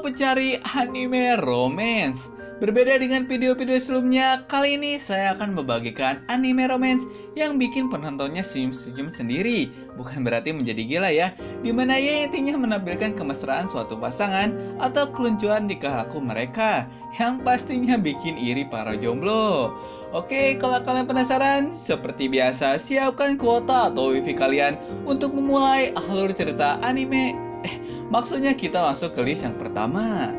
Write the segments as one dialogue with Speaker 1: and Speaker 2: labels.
Speaker 1: pencari anime romance. Berbeda dengan video-video sebelumnya, kali ini saya akan membagikan anime romance yang bikin penontonnya senyum-senyum sendiri. Bukan berarti menjadi gila ya, dimana ya intinya menampilkan kemesraan suatu pasangan atau keluncuran di laku mereka yang pastinya bikin iri para jomblo. Oke, kalau kalian penasaran, seperti biasa siapkan kuota atau wifi kalian untuk memulai alur cerita anime. Maksudnya kita masuk ke list yang pertama.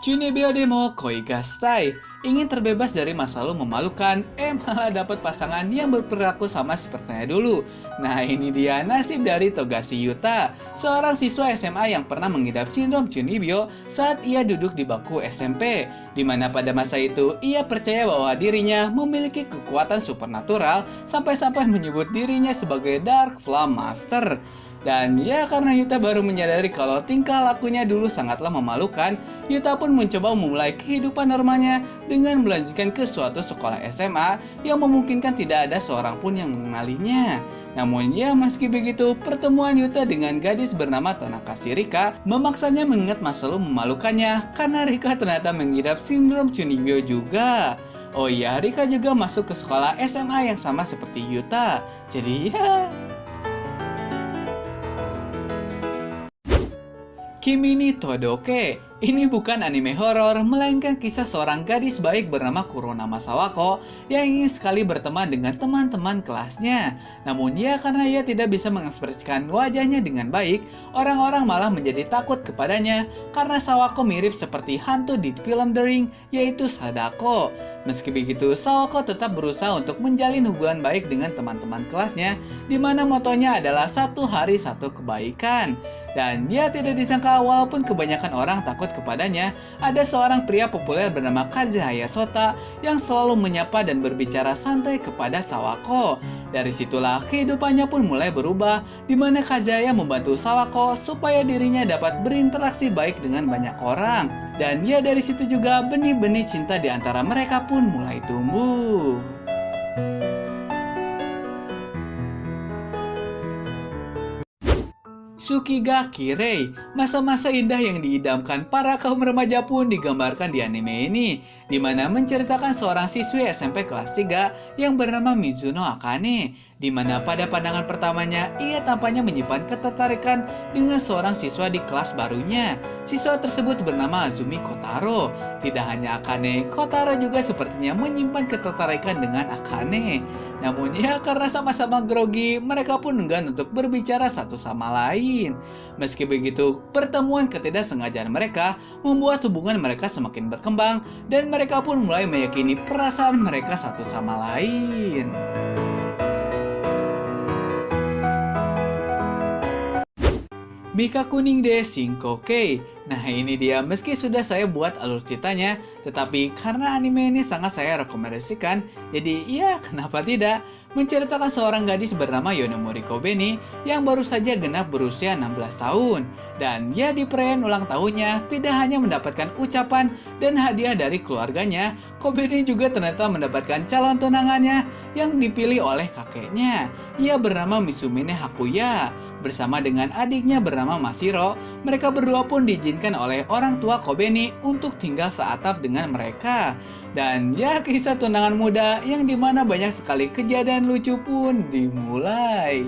Speaker 1: Chunibyo Demo Koi ga Shitai. Ingin terbebas dari masa lalu memalukan, malah dapat pasangan yang berperilaku sama sepertinya dulu. Nah, ini dia nasib dari Togashi Yuta, seorang siswa SMA yang pernah mengidap sindrom Chunibyo saat ia duduk di bangku SMP, di mana pada masa itu ia percaya bahwa dirinya memiliki kekuatan supernatural sampai-sampai menyebut dirinya sebagai Dark Flame Master. Dan ya, karena Yuta baru menyadari kalau tingkah lakunya dulu sangatlah memalukan, Yuta pun mencoba memulai kehidupan normalnya dengan melanjutkan ke suatu sekolah SMA yang memungkinkan tidak ada seorang pun yang mengenalinya. Namun ya, meski begitu, pertemuan Yuta dengan gadis bernama Tanakashi Rika memaksanya mengingat masa lalu memalukannya karena Rika ternyata mengidap sindrom Chunibyo juga. Oh iya, Rika juga masuk ke sekolah SMA yang sama seperti Yuta. Jadi ya... Kimi ni Todoke. Ini bukan anime horor, melainkan kisah seorang gadis baik bernama Kuronama Sawako yang ingin sekali berteman dengan teman-teman kelasnya. Namun ya, karena ia tidak bisa mengekspresikan wajahnya dengan baik, orang-orang malah menjadi takut kepadanya karena Sawako mirip seperti hantu di film The Ring, yaitu Sadako. Meski begitu, Sawako tetap berusaha untuk menjalin hubungan baik dengan teman-teman kelasnya, di mana motonya adalah satu hari satu kebaikan. Dan ya, tidak disangka walaupun kebanyakan orang takut kepadanya, ada seorang pria populer bernama Kazuhaya Sota yang selalu menyapa dan berbicara santai kepada Sawako. Dari situlah kehidupannya pun mulai berubah, di mana Kazuhaya membantu Sawako supaya dirinya dapat berinteraksi baik dengan banyak orang. Dan ya, dari situ juga benih-benih cinta di antara mereka pun mulai tumbuh. Tsukiga Kirei, masa-masa indah yang diidamkan para kaum remaja pun digambarkan di anime ini, di mana menceritakan seorang siswi SMP kelas 3 yang bernama Mizuno Akane, di mana pada pandangan pertamanya ia tampaknya menyimpan ketertarikan dengan seorang siswa di kelas barunya. Siswa tersebut bernama Azumi Kotaro. Tidak hanya Akane, Kotaro juga sepertinya menyimpan ketertarikan dengan Akane. Namun ya, karena sama-sama grogi, mereka pun enggan untuk berbicara satu sama lain. Meski begitu, pertemuan ketidaksengajaan mereka membuat hubungan mereka semakin berkembang dan mereka pun mulai meyakini perasaan mereka satu sama lain. Mika Kuning de Shinkoke. Nah, ini dia, meski sudah saya buat alur ceritanya, tetapi karena anime ini sangat saya rekomendasikan, jadi ya, kenapa tidak? Menceritakan seorang gadis bernama Yonomori Kobeni yang baru saja genap berusia 16 tahun. Dan ya, di perayaan ulang tahunnya tidak hanya mendapatkan ucapan dan hadiah dari keluarganya, Kobeni juga ternyata mendapatkan calon tunangannya yang dipilih oleh kakeknya. Ia bernama Misumine Hakuya. Bersama dengan adiknya bernama Masiro, mereka berdua pun diizinkan oleh orang tua Kobeni untuk tinggal seatap dengan mereka. Dan ya, kisah tunangan muda yang dimana banyak sekali kejadian lucu pun dimulai.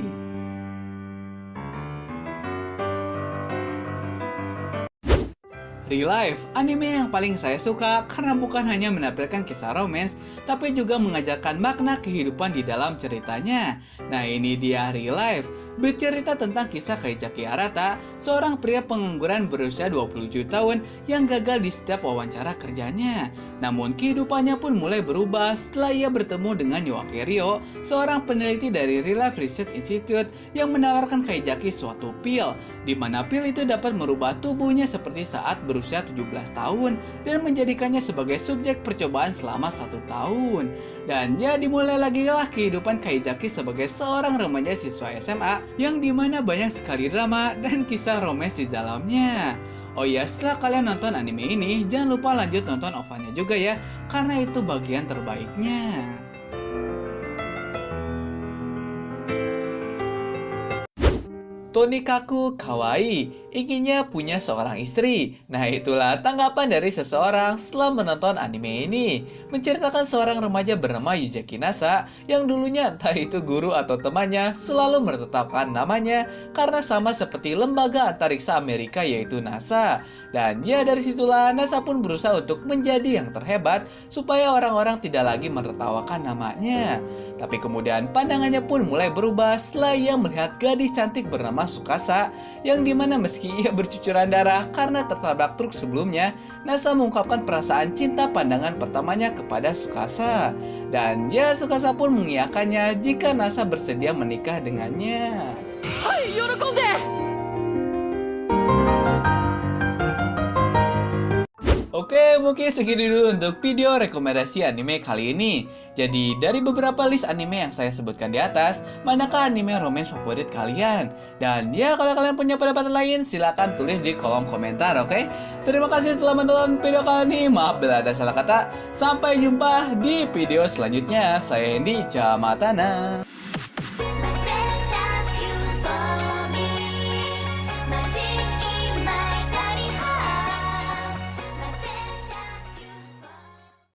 Speaker 1: Real Life, anime yang paling saya suka karena bukan hanya menampilkan kisah romance, tapi juga mengajarkan makna kehidupan di dalam ceritanya. Nah, ini dia Real Life, bercerita tentang kisah Kaizaki Arata, seorang pria pengangguran berusia 27 tahun yang gagal di setiap wawancara kerjanya. Namun kehidupannya pun mulai berubah setelah ia bertemu dengan Yoake Ryo, seorang peneliti dari Real Life Research Institute yang menawarkan Kaizaki suatu pil, di mana pil itu dapat merubah tubuhnya seperti saat berusia 17 tahun dan menjadikannya sebagai subjek percobaan selama 1 tahun. Dan ya, dimulai lagi lah kehidupan Kaizaki sebagai seorang remaja siswa SMA yang dimana banyak sekali drama dan kisah romance di dalamnya. Oh ya, setelah kalian nonton anime ini, jangan lupa lanjut nonton OVA-nya juga ya, karena itu bagian terbaiknya. Tonikaku kawaii. inginnya punya seorang istri. Nah, itulah tanggapan dari seseorang setelah menonton anime ini. Menceritakan seorang remaja bernama Yuzaki Nasa yang dulunya entah itu guru atau temannya selalu menetapkan namanya karena sama seperti lembaga antariksa Amerika yaitu NASA. Dan ya dari situlah NASA pun berusaha untuk menjadi yang terhebat supaya orang-orang tidak lagi menertawakan namanya. Tapi kemudian pandangannya pun mulai berubah setelah ia melihat gadis cantik bernama Tsukasa yang dimana meski ia bercucuran darah karena tertabrak truk sebelumnya, NASA mengungkapkan perasaan cinta pandangan pertamanya kepada Tsukasa. Dan ya Tsukasa pun mengiyakannya jika NASA bersedia menikah dengannya. Hai, oke, mungkin segini dulu untuk video rekomendasi anime kali ini. Jadi, dari beberapa list anime yang saya sebutkan di atas, manakah anime romance favorit kalian? Dan ya, kalau kalian punya pendapat lain, silahkan tulis di kolom komentar, oke? Terima kasih telah menonton video kali ini. Maaf bila ada salah kata. Sampai jumpa di video selanjutnya. Saya Hendy Jamatana.